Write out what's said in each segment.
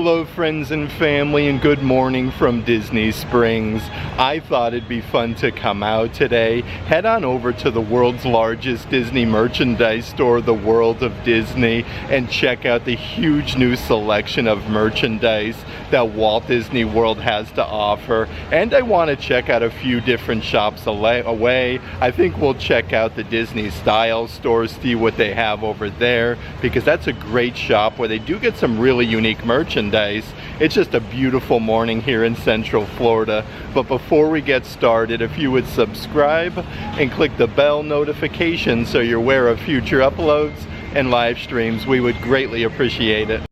Hello friends and family, and good morning from Disney Springs. I thought it'd be fun to come out today, head on over to the world's largest Disney merchandise store, the World of Disney, and check out the huge new selection of merchandise that Walt Disney World has to offer. And I want to check out a few different shops away. I think we'll check out the Disney Style store, see what they have over there, because that's a great shop where they do get some really unique merchandise. It's just a beautiful morning here in Central Florida. But before we get started, if you would subscribe and click the bell notification so you're aware of future uploads and live streams, we would greatly appreciate it.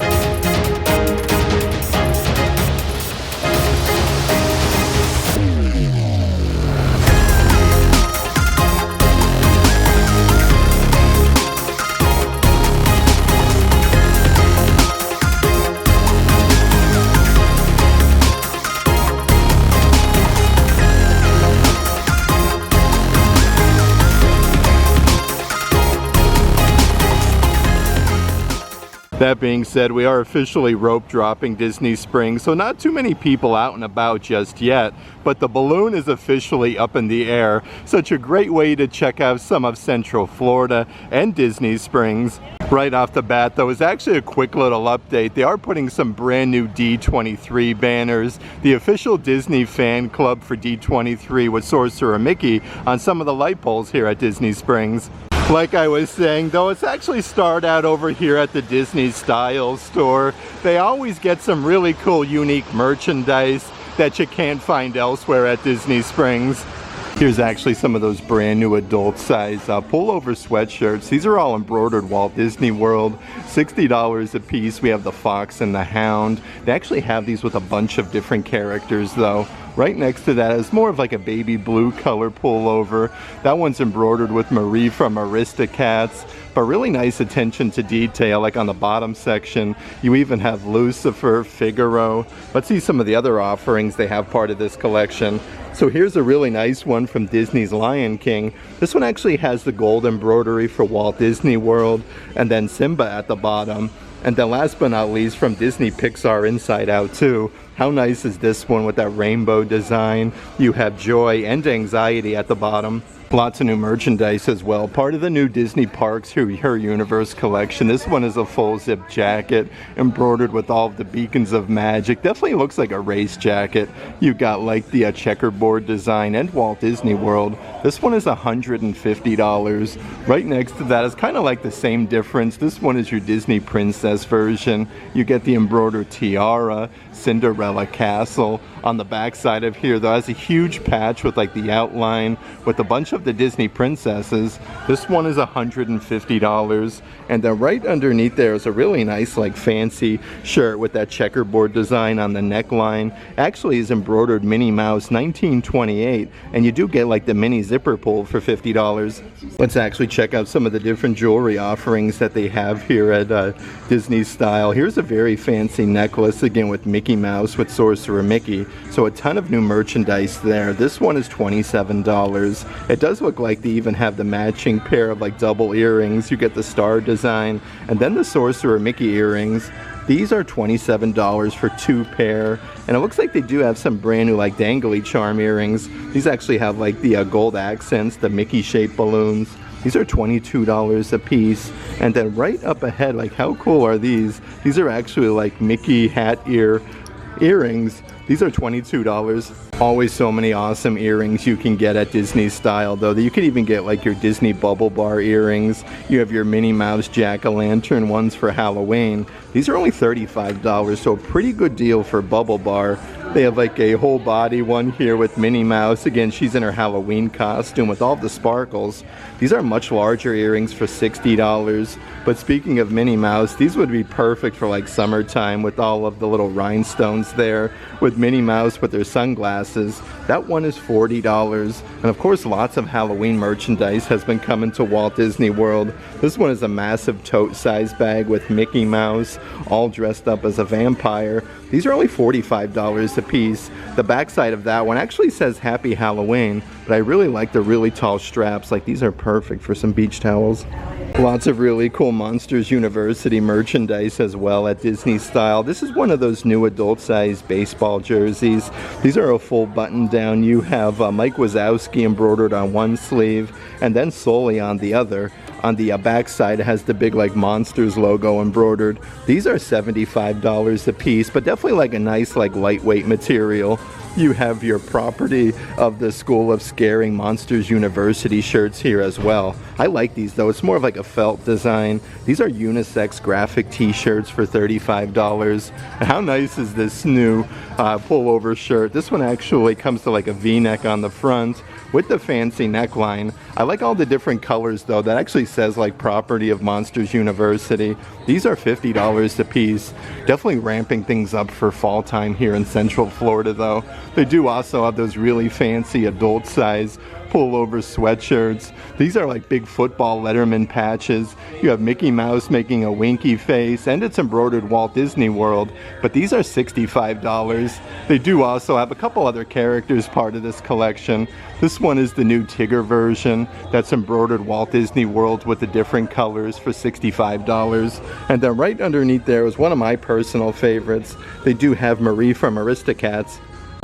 That being said, we are officially rope dropping Disney Springs, so not too many people out and about just yet, but the balloon is officially up in the air. Such a great way to check out some of Central Florida and Disney Springs. Right off the bat though is actually a quick little update. They are putting some brand new D23 banners, the official Disney fan club for D23 with Sorcerer Mickey, on some of the light poles here at Disney Springs. Like I was saying though, it's actually started out over here at the Disney Style store. They always get some really cool unique merchandise that you can't find elsewhere at Disney Springs. Here's actually some of those brand new adult size pullover sweatshirts. These are all embroidered Walt Disney World, $60 a piece. We have the Fox and the Hound. They actually have these with a bunch of different characters though. Right next to that is more of like a baby blue color pullover. That one's embroidered with Marie from Aristocats, but really nice attention to detail. Like on the bottom section, you even have Lucifer, Figaro. Let's see some of the other offerings they have part of this collection. So here's a really nice one from Disney's Lion King. This one actually has the gold embroidery for Walt Disney World, and then Simba at the bottom. And then last but not least, from Disney Pixar Inside Out 2. How nice is this one with that rainbow design? You have joy and anxiety at the bottom. Lots of new merchandise as well. Part of the new Disney Parks Her Universe collection. This one is a full zip jacket embroidered with all of the beacons of magic. Definitely looks like a race jacket. You got like the checkerboard design and Walt Disney World. This one is $150. Right next to that is kind of like the same difference. This one is your Disney Princess version. You get the embroidered tiara, Cinderella castle. On the back side of here though has a huge patch with like the outline with a bunch of the Disney princesses. This one is $150. And then right underneath there is a really nice like fancy shirt with that checkerboard design on the neckline. Actually is embroidered Minnie Mouse 1928, and you do get like the mini zipper pull for $50. Let's actually check out some of the different jewelry offerings that they have here at Disney Style. Here's a very fancy necklace again with Mickey Mouse with Sorcerer Mickey. So a ton of new merchandise there. This one is $27. It does look like they even have the matching pair of like double earrings. You get the star design and then the Sorcerer Mickey earrings. These are $27 for 2 pair, and it looks like they do have some brand new like dangly charm earrings. These actually have like the gold accents, the Mickey shaped balloons. These are $22 a piece. And then right up ahead, like how cool are these? These are actually like Mickey hat earrings. These are $22. Always so many awesome earrings you can get at Disney Style though. You can even get like your Disney Bubble Bar earrings. You have your Minnie Mouse Jack-o'-lantern ones for Halloween. These are only $35, so a pretty good deal for Bubble Bar. They have like a whole body one here with Minnie Mouse. Again, she's in her Halloween costume with all the sparkles. These are much larger earrings for $60. But speaking of Minnie Mouse, these would be perfect for like summertime with all of the little rhinestones there. With Minnie Mouse with their sunglasses. That one is $40. And of course, lots of Halloween merchandise has been coming to Walt Disney World. This one is a massive tote size bag with Mickey Mouse, all dressed up as a vampire. These are only $45 a piece. The backside of that one actually says Happy Halloween, but I really like the really tall straps. Like, these are perfect for some beach towels. Lots of really cool Monsters University merchandise as well at Disney Style. This is one of those new adult-sized baseball jerseys. These are a full button-down. You have Mike Wazowski embroidered on one sleeve and then Sully on the other. On the back side, it has the big like Monsters logo embroidered. These are $75 a piece, but definitely like a nice like lightweight material. You have your property of the School of Scaring Monsters University shirts here as well. I like these though. It's more of like a felt design. These are unisex graphic t-shirts for $35. How nice is this new pullover shirt? This one actually comes to like a V-neck on the front with the fancy neckline. I like all the different colors though. That actually says like property of Monsters University. These are $50 a piece. Definitely ramping things up for fall time here in Central Florida though. They do also have those really fancy adult size pullover sweatshirts. These are like big football Letterman patches. You have Mickey Mouse making a winky face, and it's embroidered Walt Disney World, but these are $65. They do also have a couple other characters part of this collection. This one is the new Tigger version that's embroidered Walt Disney World with the different colors for $65. And then right underneath there is one of my personal favorites. They do have Marie from Aristocats.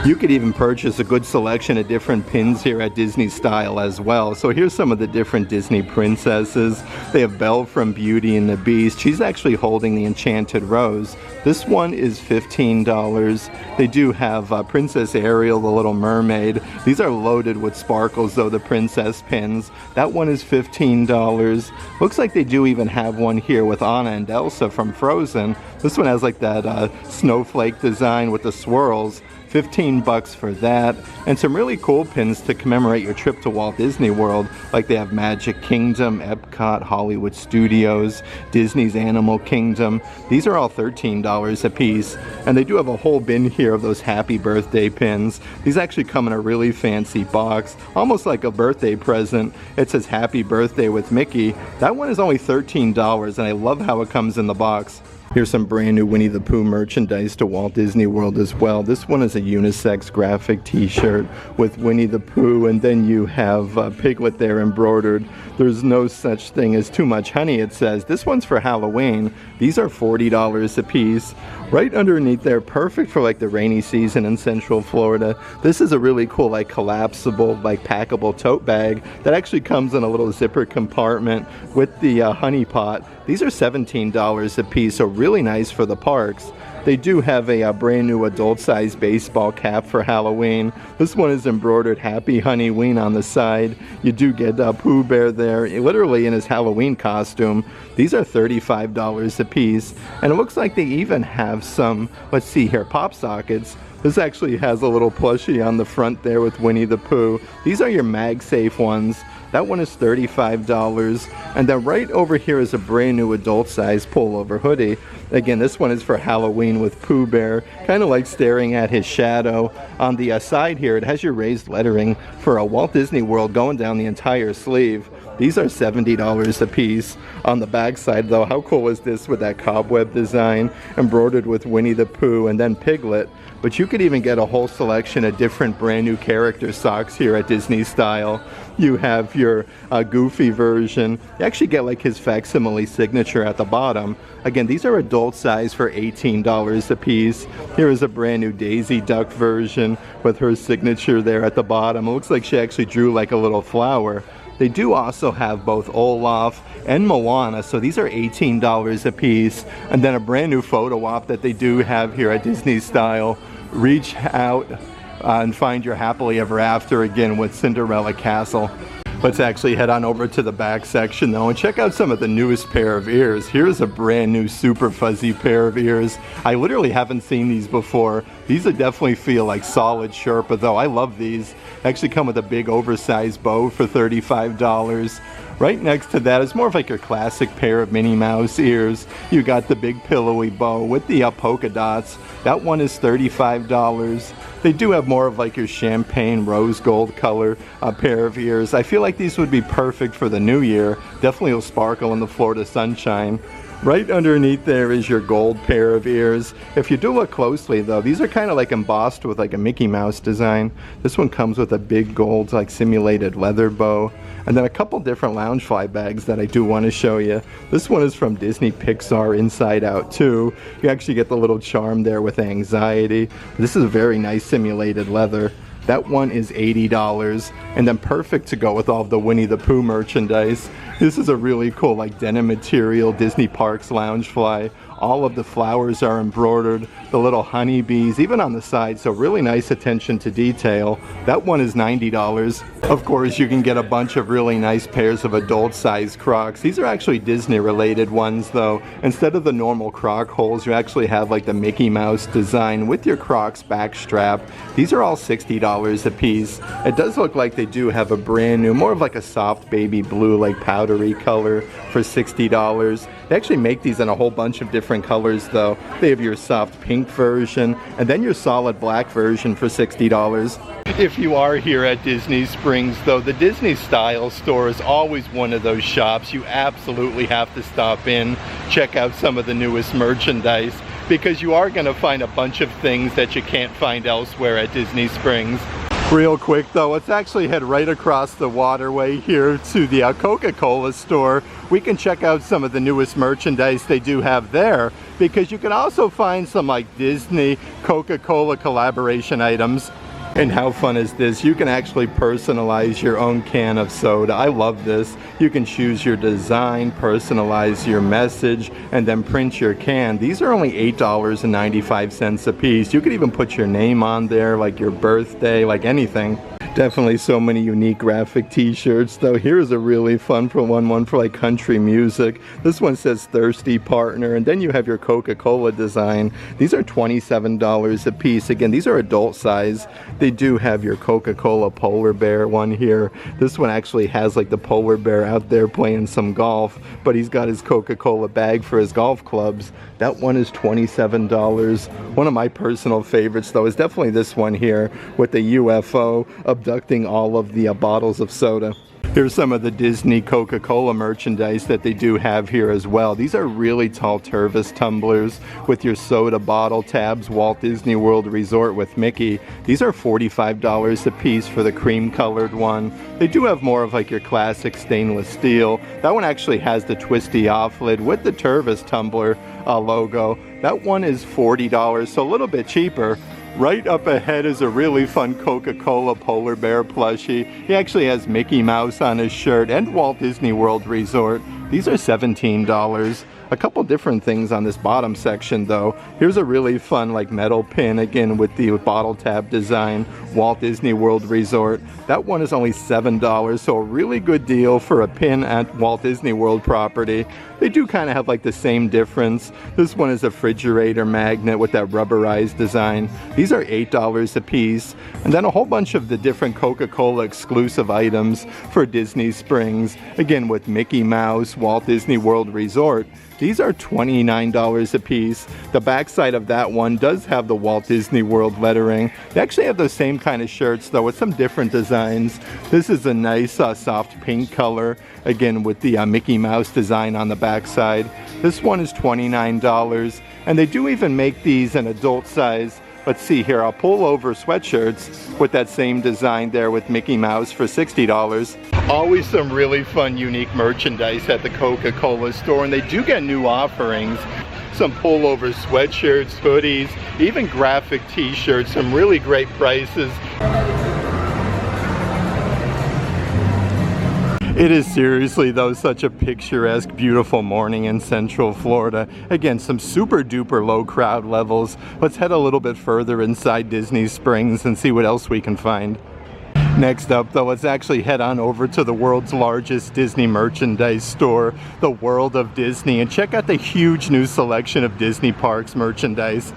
You could even purchase a good selection of different pins here at Disney Style as well. So here's some of the different Disney princesses. They have Belle from Beauty and the Beast. She's actually holding the Enchanted Rose. This one is $15. They do have Princess Ariel, the Little Mermaid. These are loaded with sparkles though, the princess pins. That one is $15. Looks like they do even have one here with Anna and Elsa from Frozen. This one has like that snowflake design with the swirls. $15 for that, and some really cool pins to commemorate your trip to Walt Disney World, like they have Magic Kingdom, Epcot, Hollywood Studios, Disney's Animal Kingdom. These are all $13 a piece, and they do have a whole bin here of those happy birthday pins. These actually come in a really fancy box, almost like a birthday present. It says happy birthday with Mickey. That one is only $13, and I love how it comes in the box. Here's some brand new Winnie the Pooh merchandise to Walt Disney World as well. This one is a unisex graphic t-shirt with Winnie the Pooh, and then you have Piglet there embroidered. There's no such thing as too much honey, it says. This one's for Halloween. These are $40 a piece. Right underneath there, perfect for like the rainy season in Central Florida. This is a really cool like collapsible like packable tote bag that actually comes in a little zipper compartment with the honey pot. These are $17 a piece, so really nice for the parks. They do have a brand new adult-sized baseball cap for Halloween. This one is embroidered Happy Honeyween on the side. You do get Pooh Bear there, literally in his Halloween costume. These are $35 a piece. And it looks like they even have some, let's see here, pop sockets. This actually has a little plushie on the front there with Winnie the Pooh. These are your MagSafe ones. That one is $35. And then right over here is a brand new adult-sized pullover hoodie. Again, this one is for Halloween with Pooh Bear, kind of like staring at his shadow. On the side here, it has your raised lettering for a Walt Disney World going down the entire sleeve. These are $70 a piece. On the back side though, how cool is this with that cobweb design embroidered with Winnie the Pooh and then Piglet? But you could even get a whole selection of different brand new character socks here at Disney Style. You have your Goofy version. You actually get like his facsimile signature at the bottom. Again, these are adult size for $18 a piece. Here is a brand new Daisy Duck version with her signature there at the bottom. It looks like she actually drew like a little flower. They do also have both Olaf and Moana, so these are $18 a piece. And then a brand new photo op that they do have here at Disney Style. Reach out and find your happily ever after again with Cinderella Castle. Let's actually head on over to the back section though and check out some of the newest pair of ears. Here's a brand new super fuzzy pair of ears. I literally haven't seen these before. These definitely feel like solid Sherpa though. I love these. They actually come with a big oversized bow for $35. Right next to that is more of like your classic pair of Minnie Mouse ears. You got the big pillowy bow with the polka dots. That one is $35. They do have more of like your champagne rose gold color pair of ears. I feel like these would be perfect for the new year. Definitely will sparkle in the Florida sunshine. Right underneath there is your gold pair of ears. If you do look closely though, these are kind of like embossed with like a Mickey Mouse design. This one comes with a big gold like simulated leather bow. And then a couple different Loungefly bags that I do want to show you. This one is from Disney Pixar Inside Out 2. You actually get the little charm there with anxiety. This is a very nice simulated leather. That one is $80, and then perfect to go with all of the Winnie the Pooh merchandise. This is a really cool like denim material Disney Parks Loungefly. All of the flowers are embroidered, the little honeybees, even on the side, so really nice attention to detail. That one is $90. Of course, you can get a bunch of really nice pairs of adult-sized Crocs. These are actually Disney-related ones, though. Instead of the normal Croc holes, you actually have like the Mickey Mouse design with your Crocs back strap. These are all $60 a piece. It does look like they do have a brand new, more of like a soft baby blue, like powdery color for $60. They actually make these in a whole bunch of different colors though. They have your soft pink version and then your solid black version for $60. If you are here at Disney Springs though, the Disney Style store is always one of those shops you absolutely have to stop in, check out some of the newest merchandise, because you are going to find a bunch of things that you can't find elsewhere at Disney Springs. Real quick though, let's actually head right across the waterway here to the Coca-Cola store. We can check out some of the newest merchandise they do have there, because you can also find some like Disney Coca-Cola collaboration items. And how fun is this? You can actually personalize your own can of soda. I love this. You can choose your design, personalize your message, and then print your can. These are only $8.95 a piece. You could even put your name on there, like your birthday, like anything. Definitely so many unique graphic t-shirts though. Here's a really fun one for like country music. This one says Thirsty Partner, and then you have your Coca-Cola design. These are $27 a piece. Again, these are adult size. They do have your Coca-Cola polar bear one here. This one actually has like the polar bear out there playing some golf, but he's got his Coca-Cola bag for his golf clubs. That one is $27. One of my personal favorites though is definitely this one here with the UFO abducting all of the bottles of soda. Here's some of the Disney Coca-Cola merchandise that they do have here as well. These are really tall Tervis tumblers with your soda bottle tabs, Walt Disney World Resort with Mickey. These are $45 a piece for the cream colored one. They do have more of like your classic stainless steel. That one actually has the twisty off lid with the Tervis tumbler logo. That one is $40, so a little bit cheaper. Right up ahead is a really fun Coca-Cola polar bear plushie. He actually has Mickey Mouse on his shirt and Walt Disney World Resort. These are $17. A couple different things on this bottom section though. Here's a really fun like metal pin, again with the bottle tab design, Walt Disney World Resort. That one is only $7, so a really good deal for a pin at Walt Disney World property. They do kind of have like the same difference. This one is a refrigerator magnet with that rubberized design. These are $8 a piece. And then a whole bunch of the different Coca-Cola exclusive items for Disney Springs. Again with Mickey Mouse, Walt Disney World Resort. These are $29 a piece. The backside of that one does have the Walt Disney World lettering. They actually have those same kind of shirts though with some different designs. This is a nice soft pink color, again with the Mickey Mouse design on the backside. This one is $29, and they do even make these in adult size. Let's see here, I'll pull over sweatshirts with that same design there with Mickey Mouse for $60. Always some really fun, unique merchandise at the Coca-Cola store, and they do get new offerings. Some pullover sweatshirts, hoodies, even graphic t-shirts, some really great prices. It is seriously though such a picturesque, beautiful morning in Central Florida. Again, some super duper low crowd levels. Let's head a little bit further inside Disney Springs and see what else we can find. Next up though, let's actually head on over to the world's largest Disney merchandise store, the World of Disney, and check out the huge new selection of Disney Parks merchandise.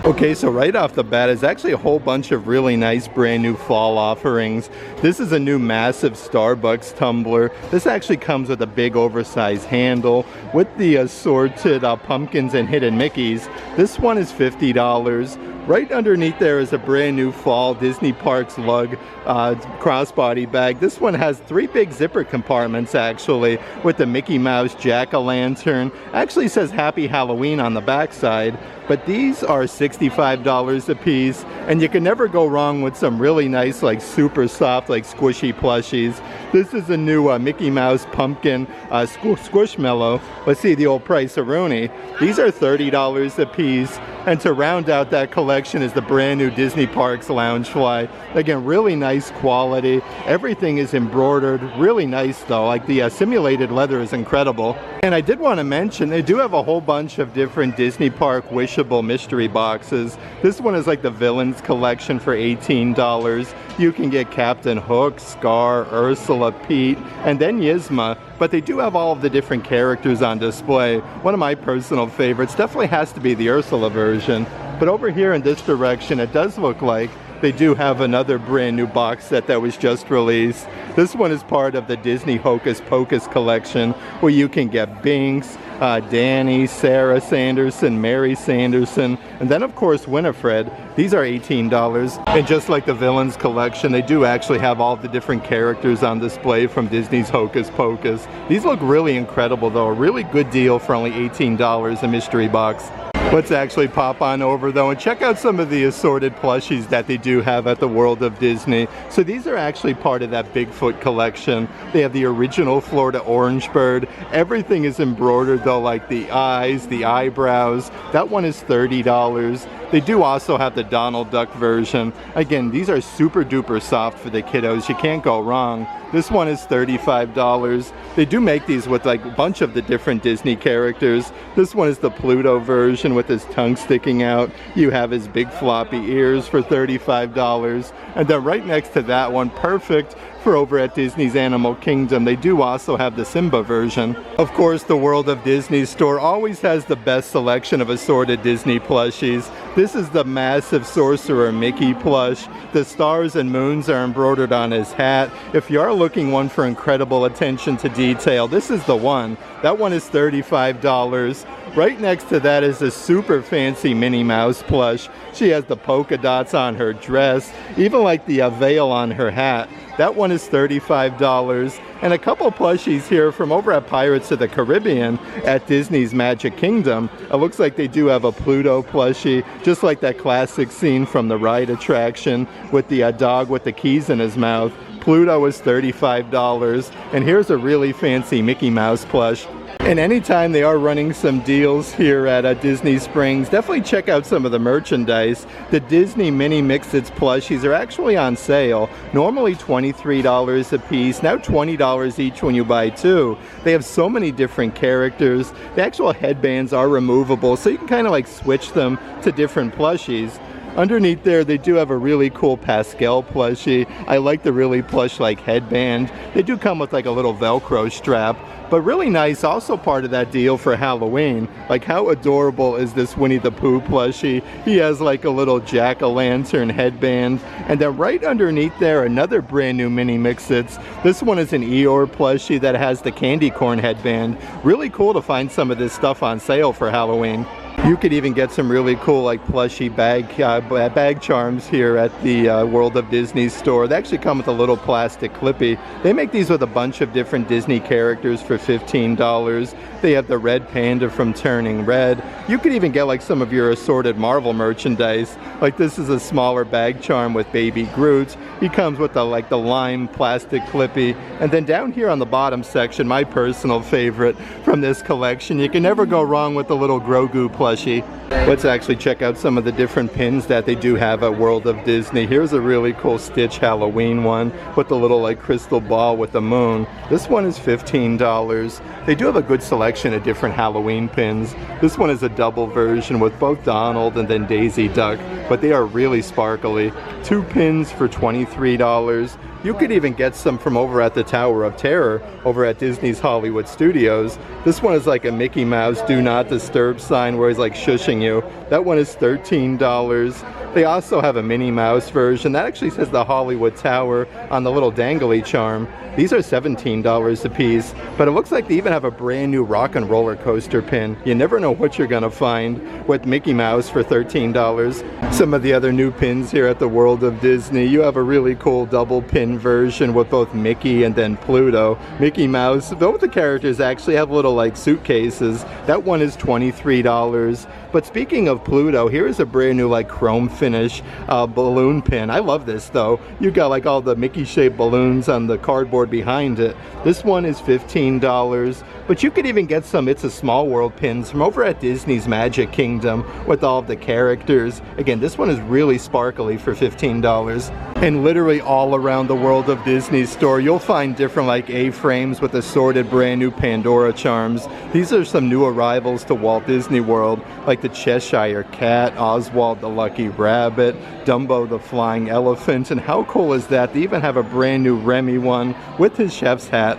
Okay, so right off the bat is actually a whole bunch of really nice brand new fall offerings. This is a new massive Starbucks tumbler. This actually comes with a big oversized handle with the assorted pumpkins and hidden Mickeys. This one is $50. Right underneath there is a brand new fall Disney Parks lug crossbody bag. This one has 3 big zipper compartments actually, with the Mickey Mouse jack-o'-lantern. Actually says Happy Halloween on the back side. But these are $65 a piece, and you can never go wrong with some really nice, like super soft, like squishy plushies. This is a new Mickey Mouse pumpkin squishmallow. Let's see the old price-a-rooney. These are $30 a piece, and to round out that collection is the brand new Disney Parks Loungefly. Again, really nice quality. Everything is embroidered. Really nice though. Like the simulated leather is incredible. And I did want to mention they do have a whole bunch of different Disney Park wishable mystery boxes. This one is like the Villains collection for $18. You can get Captain Hook, Scar, Ursula, Pete, and then Yzma. But they do have all of the different characters on display. One of my personal favorites definitely has to be the Ursula version. But over here in this direction, it does look like they do have another brand new box set that was just released. This one is part of the Disney Hocus Pocus collection, where you can get Binks, Danny, Sarah Sanderson, Mary Sanderson, and then of course Winifred. These are $18. And just like the Villains collection, they do actually have all the different characters on display from Disney's Hocus Pocus. These look really incredible though. A really good deal for only $18 a mystery box. Let's actually pop on over though and check out some of the assorted plushies that they do have at the World of Disney. So these are actually part of that Bigfoot collection. They have the original Florida Orange Bird. Everything is embroidered though, like the eyes, the eyebrows. That one is $30. They do also have the Donald Duck version. Again, these are super duper soft for the kiddos. You can't go wrong. This one is $35. They do make these with like a bunch of the different Disney characters. This one is the Pluto version with his tongue sticking out. You have his big floppy ears for $35. And then right next to that one, perfect for over at Disney's Animal Kingdom, they do also have the Simba version. Of course, the World of Disney store always has the best selection of assorted Disney plushies. This is the massive Sorcerer Mickey plush. The stars and moons are embroidered on his hat. If you are looking one for incredible attention to detail, this is the one. That one is $35. Right next to that is a super fancy Minnie Mouse plush. She has the polka dots on her dress, even like the veil on her hat. That one is $35. And a couple plushies here from over at Pirates of the Caribbean at Disney's Magic Kingdom. It looks like they do have a Pluto plushie, just like that classic scene from the ride attraction with the dog with the keys in his mouth. Pluto is $35. And here's a really fancy Mickey Mouse plush. And anytime they are running some deals here at Disney Springs, definitely check out some of the merchandise. The Disney Mini Mix-Its plushies are actually on sale. Normally $23 a piece, now $20 each when you buy 2. They have so many different characters. The actual headbands are removable, so you can kind of like switch them to different plushies. Underneath there, they do have a really cool Pascal plushie. I like the really plush-like headband. They do come with like a little Velcro strap, but really nice. Also part of that deal for Halloween. Like, how adorable is this Winnie the Pooh plushie? He has like a little jack-o'-lantern headband. And then right underneath there, another brand new Mini Mix-Its. This one is an Eeyore plushie that has the candy corn headband. Really cool to find some of this stuff on sale for Halloween. You could even get some really cool like plushy bag charms here at the World of Disney store. They actually come with a little plastic clippy. They make these with a bunch of different Disney characters for $15. They have the red panda from Turning Red. You could even get like some of your assorted Marvel merchandise. Like this is a smaller bag charm with Baby Groot. He comes with the lime plastic clippy. And then down here on the bottom section, my personal favorite from this collection, you can never go wrong with the little Grogu plushie. Let's actually check out some of the different pins that they do have at World of Disney. Here's a really cool Stitch Halloween one with the little like crystal ball with the moon. This one is $15. They do have a good selection of different Halloween pins. This one is a double version with both Donald and then Daisy Duck, but they are really sparkly. 2 pins for $23. You could even get some from over at the Tower of Terror over at Disney's Hollywood Studios. This one is like a Mickey Mouse do not disturb sign where he's like shushing you. That one is $13. They also have a Minnie Mouse version. That actually says the Hollywood Tower on the little dangly charm. These are $17 a piece, but it looks like they even have a brand new rock and roller coaster pin. You never know what you're gonna find with Mickey Mouse for $13. Some of the other new pins here at the World of Disney. You have a really cool double pin version with both Mickey and then Pluto. Mickey Mouse, both the characters actually have little like suitcases. That one is $23. But speaking of Pluto, here is a brand new like chrome finish balloon pin. I love this though. You got like all the Mickey shaped balloons on the cardboard behind it. This one is $15, but you could even get some It's a Small World pins from over at Disney's Magic Kingdom with all of the characters. Again, this one is really sparkly for $15. And literally all around the World of Disney store, you'll find different like A-frames with assorted brand new Pandora charms. These are some new arrivals to Walt Disney World, like the Cheshire Cat, Oswald the Lucky Rabbit, Dumbo the Flying Elephant, and how cool is that? They even have a brand new Remy one with his chef's hat.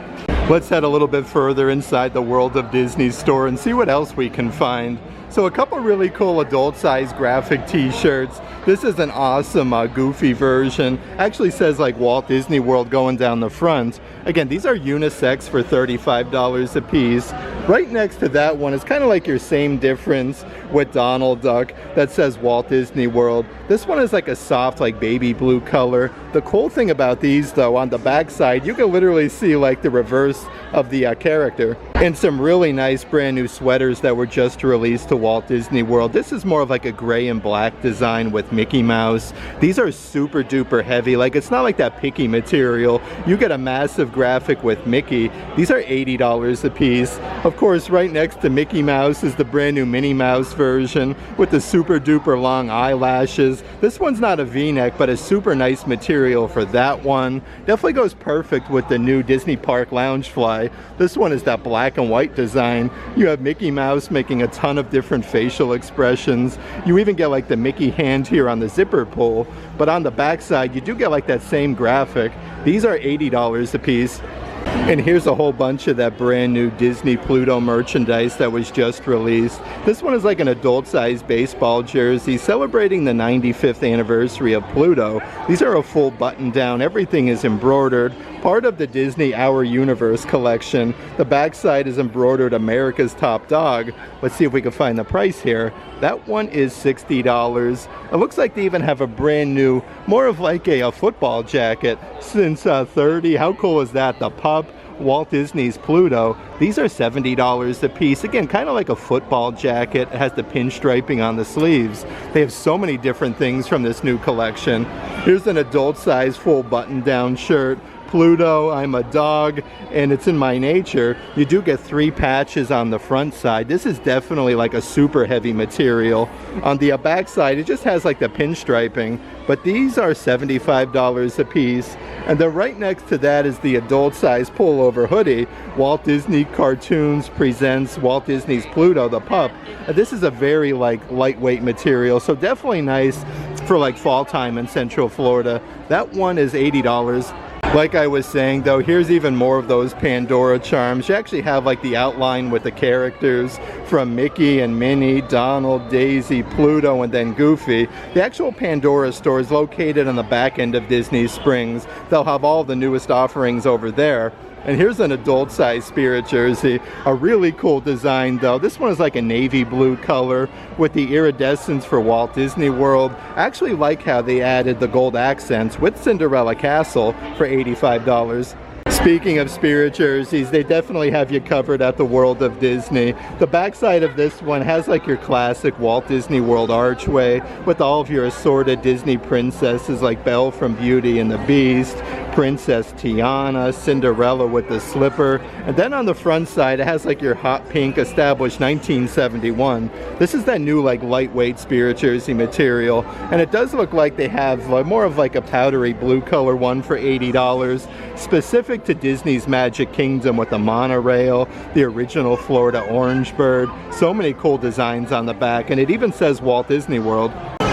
Let's head a little bit further inside the World of Disney store and see what else we can find. So a couple really cool adult-sized graphic t-shirts. This is an awesome Goofy version. Actually says like Walt Disney World going down the front. Again, these are unisex for $35 a piece. Right next to that one is kind of like your same difference with Donald Duck that says Walt Disney World. This one is like a soft like baby blue color. The cool thing about these though, on the back side, you can literally see like the reverse of the character. And some really nice brand new sweaters that were just released to Walt Disney World. This is more of like a gray and black design with Mickey Mouse. These are super duper heavy. Like it's not like that picky material. You get a massive graphic with Mickey. These are $80 a piece. Of course, right next to Mickey Mouse is the brand new Minnie Mouse version with the super duper long eyelashes. This one's not a V-neck, but a super nice material for that one. Definitely goes perfect with the new Disney Park Loungefly. This one is that black and white design. You have Mickey Mouse making a ton of different facial expressions. You even get like the Mickey hand here on the zipper pull, but on the back side you do get like that same graphic. These are $80 a piece. And here's a whole bunch of that brand new Disney Pluto merchandise that was just released. This one is like an adult-sized baseball jersey celebrating the 95th anniversary of Pluto. These are a full button-down. Everything is embroidered. Part of the Disney Our Universe collection. The backside is embroidered America's Top Dog. Let's see if we can find the price here. That one is $60. It looks like they even have a brand new, more of like a football jacket since 30. How cool is that? The pup, Walt Disney's Pluto. These are $70 a piece. Again, kind of like a football jacket. It has the pinstriping on the sleeves. They have so many different things from this new collection. Here's an adult-sized full button-down shirt. Pluto, I'm a dog, and it's in my nature. You do get 3 patches on the front side. This is definitely like a super heavy material. On the back side, it just has like the pinstriping, but these are $75 a piece. And then right next to that is the adult size pullover hoodie. Walt Disney Cartoons presents Walt Disney's Pluto the pup. This is a very like lightweight material, so definitely nice for like fall time in Central Florida. That one is $80. Like I was saying though, here's even more of those Pandora charms. You actually have like the outline with the characters from Mickey and Minnie, Donald, Daisy, Pluto, and then Goofy. The actual Pandora store is located on the back end of Disney Springs. They'll have all the newest offerings over there. And here's an adult-sized Spirit jersey. A really cool design though. This one is like a navy blue color with the iridescence for Walt Disney World. I actually like how they added the gold accents with Cinderella Castle for $85. Speaking of Spirit jerseys, they definitely have you covered at the World of Disney. The backside of this one has like your classic Walt Disney World archway with all of your assorted Disney princesses like Belle from Beauty and the Beast, Princess Tiana, Cinderella with the slipper, and then on the front side it has like your hot pink established 1971. This is that new like lightweight Spirit jersey material, and it does look like they have more of like a powdery blue color one for $80, specific to Disney's Magic Kingdom with the monorail, the original Florida orange bird. So many cool designs on the back, and it even says Walt Disney World.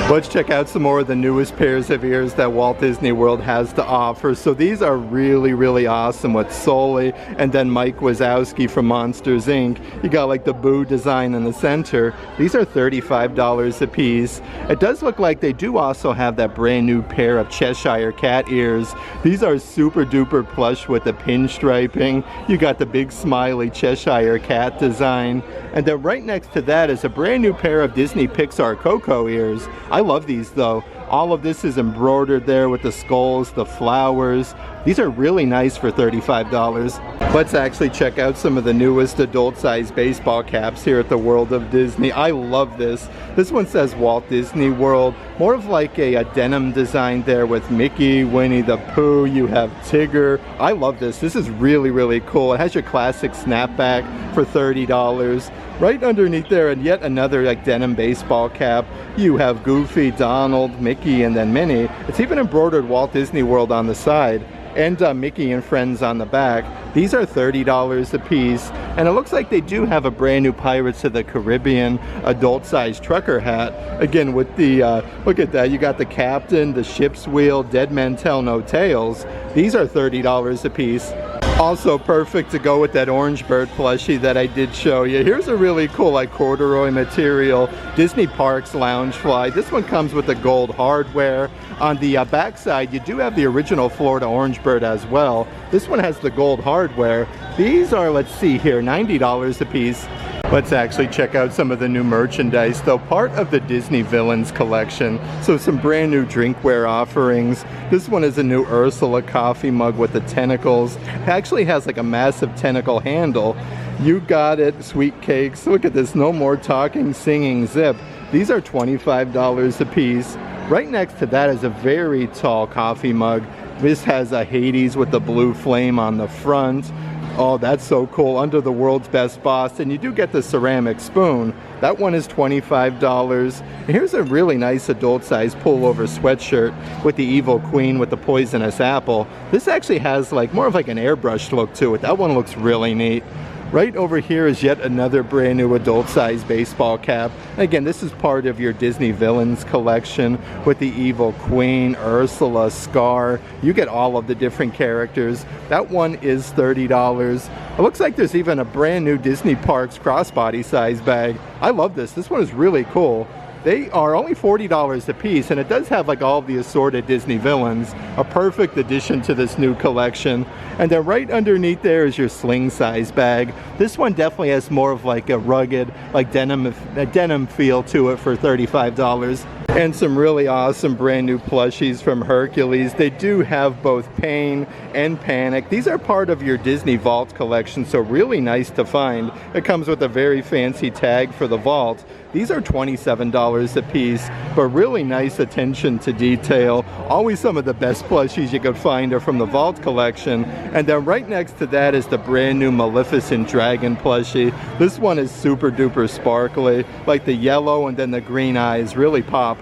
Let's check out some more of the newest pairs of ears that Walt Disney World has to offer. So these are really awesome with Sully and then Mike Wazowski from Monsters Inc. You got like the Boo design in the center. These are $35 a piece. It does look like they do also have that brand new pair of Cheshire Cat ears. These are super duper plush with the pinstriping. You got the big smiley Cheshire Cat design. And then right next to that is a brand new pair of Disney Pixar Coco ears. I love these though. All of this is embroidered there with the skulls, the flowers. These are really nice for $35. Let's actually check out some of the newest adult-sized baseball caps here at the World of Disney. I love this. This one says Walt Disney World. More of like a denim design there with Mickey, Winnie the Pooh. You have Tigger. I love this. This is really cool. It has your classic snapback for $30. Right underneath there, and yet another like denim baseball cap, you have Goofy, Donald, Mickey, and then Minnie. It's even embroidered Walt Disney World on the side, and Mickey and Friends on the back. These are $30 a piece, and it looks like they do have a brand new Pirates of the Caribbean adult-sized trucker hat. Again, with the, look at that, you got the captain, the ship's wheel, Dead Men Tell No Tales. These are $30 a piece. Also perfect to go with that orange bird plushie that I did show you. Here's a really cool like corduroy material Disney Parks Loungefly. This one comes with the gold hardware. On the back side, you do have the original Florida orange bird as well. This one has the gold hardware. These are, let's see here, $90 a piece. Let's actually check out some of the new merchandise, though part of the Disney Villains collection. So some brand new drinkware offerings. This one is a new Ursula coffee mug with the tentacles. It actually has like a massive tentacle handle. You got it, sweet cakes. Look at this, no more talking, singing, zip. These are $25 a piece. Right next to that is a very tall coffee mug. This has a Hades with the blue flame on the front. Oh, that's so cool. Under the World's Best Boss. And you do get the ceramic spoon. That one is $25. And here's a really nice adult-sized pullover sweatshirt with the Evil Queen with the poisonous apple. This actually has like more of like an airbrushed look to it. That one looks really neat. Right over here is yet another brand new adult-sized baseball cap. Again, this is part of your Disney Villains collection with the Evil Queen, Ursula, Scar. You get all of the different characters. That one is $30. It looks like there's even a brand new Disney Parks crossbody size bag. I love this. This one is really cool. They are only $40 a piece, and it does have like all of the assorted Disney villains. A perfect addition to this new collection. And then right underneath there is your sling size bag. This one definitely has more of like a rugged, like denim feel to it for $35. And some really awesome brand new plushies from Hercules. They do have both Pain and Panic. These are part of your Disney Vault collection, so really nice to find. It comes with a very fancy tag for the vault. These are $27 a piece, but really nice attention to detail. Always some of the best plushies you could find are from the Vault collection. And then right next to that is the brand new Maleficent Dragon plushie. This one is super duper sparkly, like the yellow and then the green eyes really pop.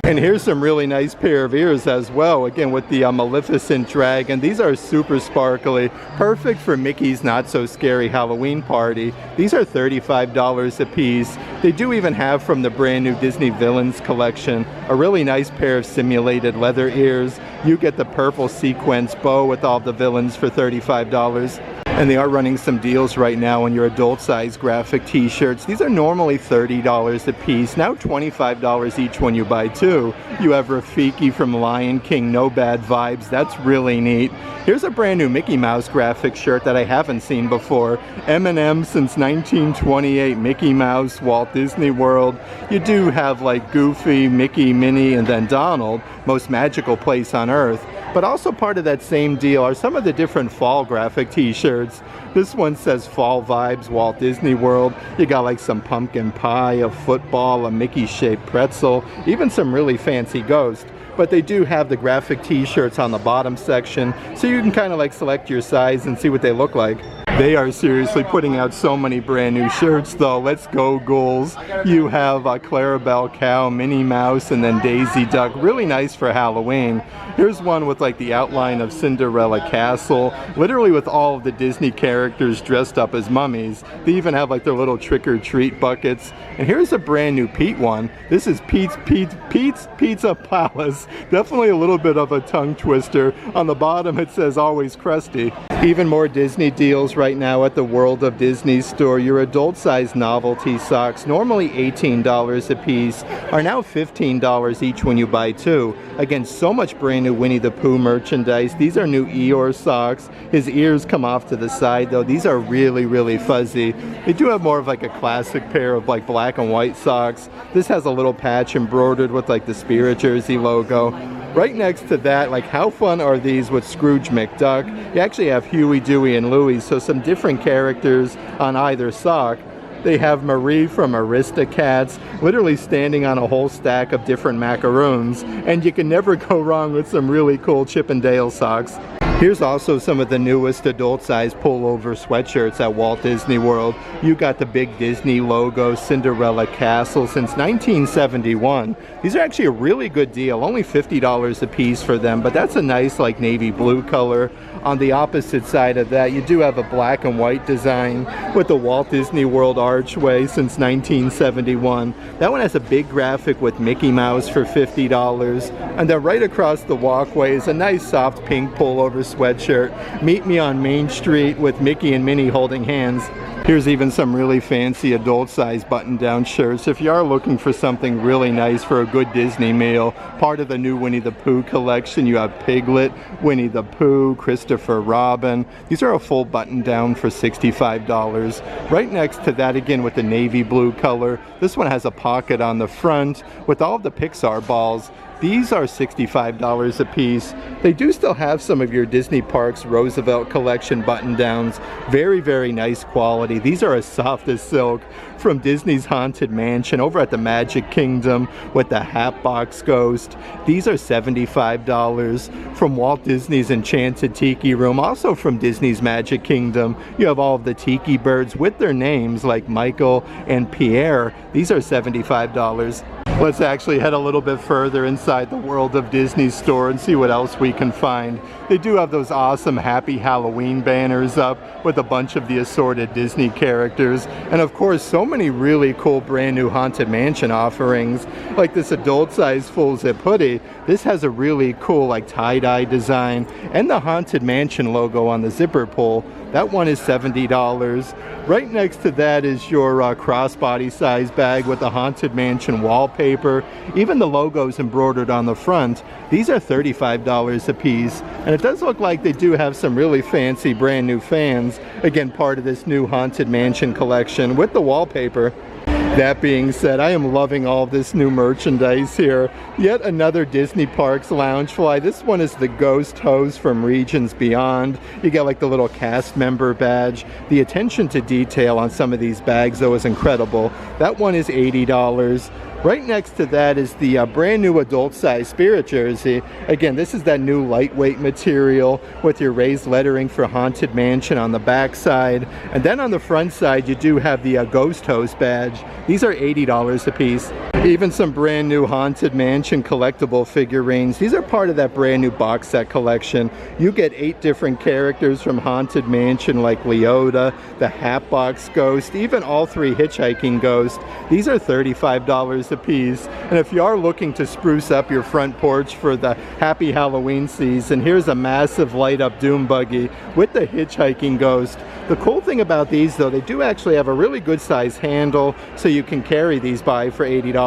And here's some really nice pair of ears as well, again with the Maleficent Dragon. These are super sparkly, perfect for Mickey's Not So Scary Halloween Party. These are $35 a piece. They do even have from the brand new Disney Villains collection a really nice pair of simulated leather ears. You get the purple sequence bow with all the villains for $35. And they are running some deals right now on your adult-sized graphic t-shirts. These are normally $30 a piece, now $25 each when you buy two. You have Rafiki from Lion King, No Bad Vibes. That's really neat. Here's a brand new Mickey Mouse graphic shirt that I haven't seen before. M&M since 1928, Mickey Mouse, Walt Disney World. You do have like Goofy, Mickey, Minnie, and then Donald, most magical place on earth. But also part of that same deal are some of the different fall graphic t-shirts. This one says Fall Vibes, Walt Disney World. You got like some pumpkin pie, a football, a Mickey-shaped pretzel, even some really fancy ghosts. But they do have the graphic t-shirts on the bottom section, so you can kind of like select your size and see what they look like. They are seriously putting out so many brand new shirts though. Let's go Ghouls. You have Clarabelle Cow, Minnie Mouse, and then Daisy Duck. Really nice for Halloween. Here's one with like the outline of Cinderella Castle, literally with all of the Disney characters dressed up as mummies. They even have like their little trick-or-treat buckets. And here's a brand new Pete one. This is Pete's Pizza Palace. Definitely a little bit of a tongue twister. On the bottom it says always crusty. Even more Disney deals right now at the World of Disney store. Your adult-sized novelty socks, normally $18 a piece, are now $15 each when you buy two. Again, so much brand new Winnie the Pooh merchandise. These are new Eeyore socks. His ears come off to the side though. These are really, really fuzzy. They do have more of like a classic pair of like black and white socks. This has a little patch embroidered with like the Spirit Jersey logo. Right next to that, like how fun are these with Scrooge McDuck? You actually have Huey, Dewey, and Louie, so some different characters on either sock. They have Marie from Aristocats, literally standing on a whole stack of different macaroons, and you can never go wrong with some really cool Chip 'n Dale socks. Here's also some of the newest adult-sized pullover sweatshirts at Walt Disney World. You got the big Disney logo, Cinderella Castle since 1971. These are actually a really good deal, only $50 a piece for them, but that's a nice like navy blue color. On the opposite side of that, you do have a black and white design with the Walt Disney World archway since 1971. That one has a big graphic with Mickey Mouse for $50. And then right across the walkway is a nice soft pink pullover sweatshirt. Meet me on Main Street with Mickey and Minnie holding hands. Here's even some really fancy adult-sized button-down shirts. If you are looking for something really nice for a good Disney meal, part of the new Winnie the Pooh collection, you have Piglet, Winnie the Pooh, Christopher Robin. These are a full button-down for $65. Right next to that, again with the navy blue color, this one has a pocket on the front with all of the Pixar balls. These are $65 a piece. They do still have some of your Disney Parks Roosevelt collection button-downs. Very, very nice quality. These are as soft as silk from Disney's Haunted Mansion over at the Magic Kingdom with the Hatbox Ghost. These are $75 from Walt Disney's Enchanted Tiki Room. Also from Disney's Magic Kingdom, you have all of the Tiki birds with their names like Michael and Pierre. These are $75. Let's actually head a little bit further inside the World of Disney store and see what else we can find. They do have those awesome Happy Halloween banners up with a bunch of the assorted Disney characters. And of course, so many really cool brand new Haunted Mansion offerings, like this adult-sized full zip hoodie. This has a really cool like tie-dye design and the Haunted Mansion logo on the zipper pull. That one is $70. Right next to that is your crossbody size bag with the Haunted Mansion wallpaper. Even the logo's embroidered on the front. These are $35 a piece. And it does look like they do have some really fancy brand new fans. Again, part of this new Haunted Mansion collection with the wallpaper. That being said, I am loving all of this new merchandise here. Yet another Disney Parks Loungefly. This one is the Ghost Hose from Regions Beyond. You get like the little cast member badge. The attention to detail on some of these bags though is incredible. That one is $80. Right next to that is the brand new adult-sized Spirit Jersey. Again, this is that new lightweight material with your raised lettering for Haunted Mansion on the back side. And then on the front side, you do have the Ghost Host badge. These are $80 a piece. Even some brand new Haunted Mansion collectible figurines. These are part of that brand new box set collection. You get 8 different characters from Haunted Mansion like Leota, the Hatbox Ghost, even all 3 hitchhiking ghosts. These are $35 a piece. And if you are looking to spruce up your front porch for the Happy Halloween season, here's a massive light up doom buggy with the hitchhiking ghost. The cool thing about these though, they do actually have a really good size handle, so you can carry these by for $80.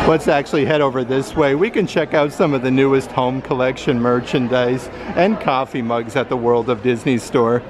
Let's actually head over this way. We can check out some of the newest home collection merchandise and coffee mugs at the World of Disney store.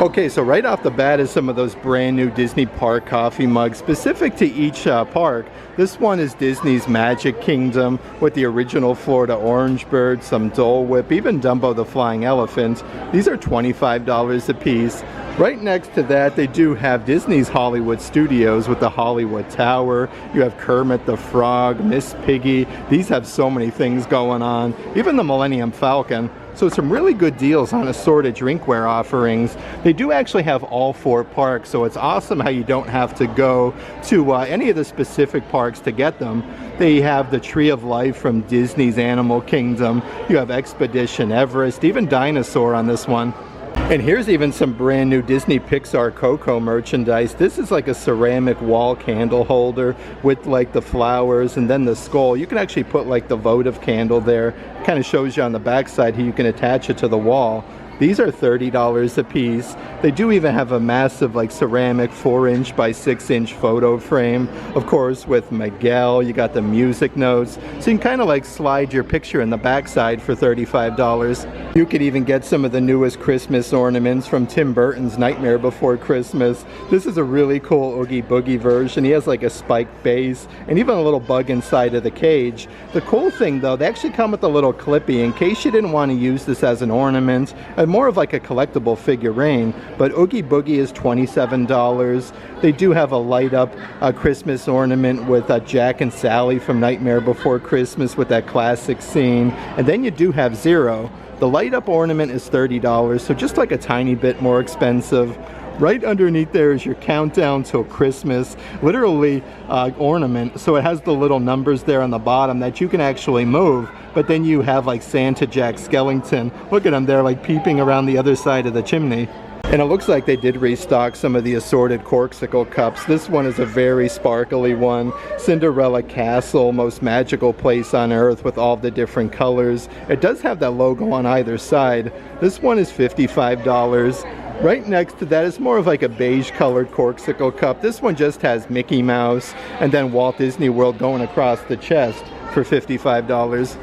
Okay, so right off the bat is some of those brand new Disney Park coffee mugs specific to each park. This one is Disney's Magic Kingdom with the original Florida Orange Bird, some Dole Whip, even Dumbo the Flying Elephant. These are $25 a piece. Right next to that, they do have Disney's Hollywood Studios with the Hollywood Tower. You have Kermit the Frog, Miss Piggy. These have so many things going on. Even the Millennium Falcon. So some really good deals on assorted drinkware offerings. They do actually have all 4 parks, so it's awesome how you don't have to go to any of the specific parks to get them. They have the Tree of Life from Disney's Animal Kingdom. You have Expedition Everest, even Dinosaur on this one. And here's even some brand new Disney Pixar Coco merchandise. This is like a ceramic wall candle holder with like the flowers and then the skull. You can actually put like the votive candle there. Kind of shows you on the back side how you can attach it to the wall. These are $30 a piece. They do even have a massive like ceramic 4-inch by 6-inch photo frame. Of course with Miguel, you got the music notes. So you can kind of like slide your picture in the backside for $35. You could even get some of the newest Christmas ornaments from Tim Burton's Nightmare Before Christmas. This is a really cool Oogie Boogie version. He has like a spiked base and even a little bug inside of the cage. The cool thing though, they actually come with a little clippy in case you didn't want to use this as an ornament. More of like a collectible figurine, but Oogie Boogie is $27. They do have a light up Christmas ornament with Jack and Sally from Nightmare Before Christmas with that classic scene. And then you do have Zero. The light up ornament is $30, so just like a tiny bit more expensive. Right underneath there is your countdown till Christmas, literally ornament. So it has the little numbers there on the bottom that you can actually move. But then you have like Santa Jack Skellington. Look at him there like peeping around the other side of the chimney. And it looks like they did restock some of the assorted corksicle cups. This one is a very sparkly one. Cinderella Castle, most magical place on earth with all the different colors. It does have that logo on either side. This one is $55. Right next to that is more of like a beige colored corksicle cup. This one just has Mickey Mouse and then Walt Disney World going across the chest for $55.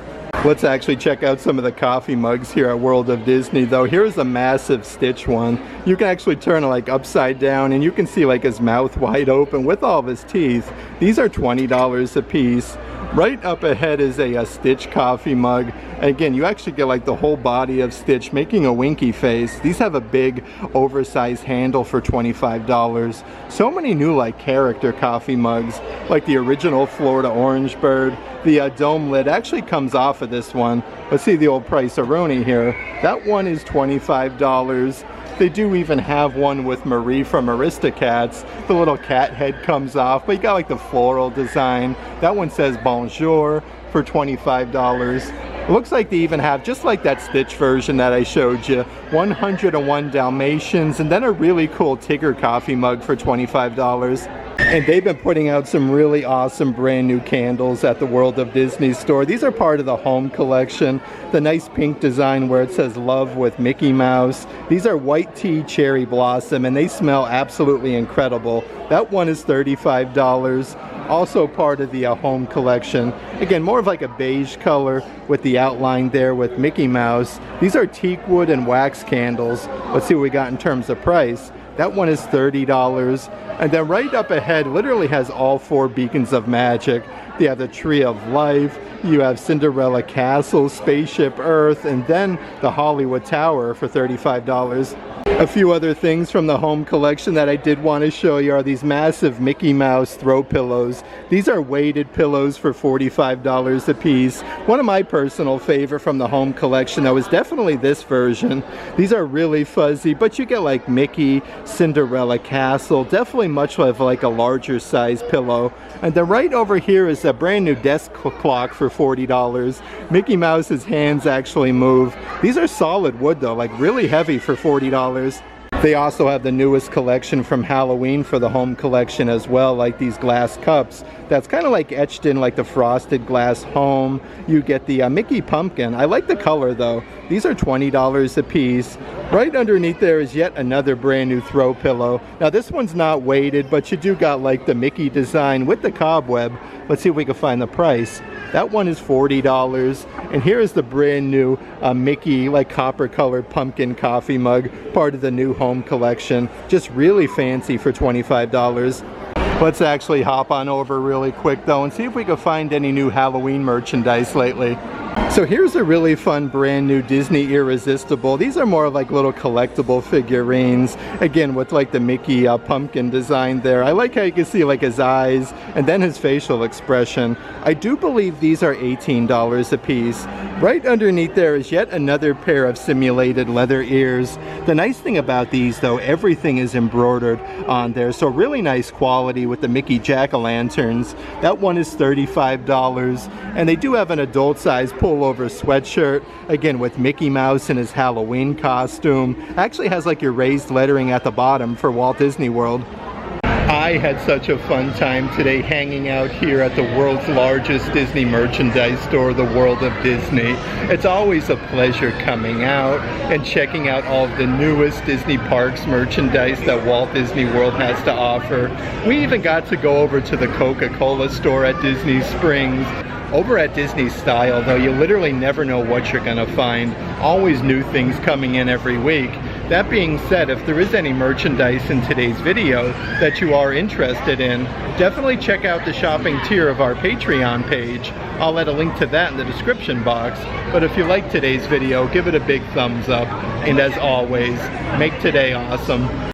Let's actually check out some of the coffee mugs here at World of Disney though. Here's a massive Stitch one. You can actually turn it like upside down and you can see like his mouth wide open with all of his teeth. These are $20 a piece. Right up ahead is a Stitch coffee mug. Again, you actually get like the whole body of Stitch making a winky face. These have a big oversized handle for $25. So many new like character coffee mugs, like the original Florida Orange Bird. The dome lid actually comes off of this one. Let's see the old price-a-roni here. That one is $25. They do even have one with Marie from Aristocats. The little cat head comes off, but you got like the floral design. That one says Bonjour for $25. It looks like they even have, just like that Stitch version that I showed you, 101 Dalmatians, and then a really cool Tigger coffee mug for $25. And they've been putting out some really awesome brand new candles at the World of Disney store. These are part of the home collection. The nice pink design where it says love with Mickey Mouse. These are white tea cherry blossom and they smell absolutely incredible. That one is $35. Also part of the home collection. Again, more of like a beige color with the outline there with Mickey Mouse. These are teak wood and wax candles. Let's see what we got in terms of price. That one is $30. And then right up ahead literally has all 4 beacons of magic. You have the Tree of Life, you have Cinderella Castle, Spaceship Earth, and then the Hollywood Tower for $35. A few other things from the home collection that I did want to show you are these massive Mickey Mouse throw pillows. These are weighted pillows for $45 a piece. One of my personal favorite from the home collection though is definitely this version. These are really fuzzy, but you get like Mickey, Cinderella Castle, definitely much of like a larger size pillow. And then right over here is a brand new desk clock for $40. Mickey Mouse's hands actually move. These are solid wood though, like really heavy for $40. They also have the newest collection from Halloween for the home collection as well, like these glass cups. That's kind of like etched in like the frosted glass home. You get the Mickey pumpkin. I like the color though. These are $20 a piece. Right underneath there is yet another brand new throw pillow. Now this one's not weighted, but you do got like the Mickey design with the cobweb. Let's see if we can find the price. That one is $40. And here is the brand new Mickey like copper colored pumpkin coffee mug, part of the new home collection. Just really fancy for $25. Let's actually hop on over really quick though and see if we can find any new Halloween merchandise lately. So here's a really fun brand new Disney Irresistible. These are more like little collectible figurines, again with like the Mickey pumpkin design there. I like how you can see like his eyes and then his facial expression. I do believe these are $18 a piece. Right underneath there is yet another pair of simulated leather ears. The nice thing about these though, everything is embroidered on there, so really nice quality with the Mickey jack-o'-lanterns. That one is $35, and they do have an adult size pullover sweatshirt, again with Mickey Mouse in his Halloween costume. Actually has like your raised lettering at the bottom for Walt Disney World. I had such a fun time today hanging out here at the world's largest Disney merchandise store, the World of Disney. It's always a pleasure coming out and checking out all of the newest Disney Parks merchandise that Walt Disney World has to offer. We even got to go over to the Coca-Cola store at Disney Springs. Over at Disney Style though, you literally never know what you're gonna find. Always new things coming in every week. That being said, if there is any merchandise in today's video that you are interested in, definitely check out the shopping tier of our Patreon page. I'll add a link to that in the description box. But if you like today's video, give it a big thumbs up. And as always, make today awesome.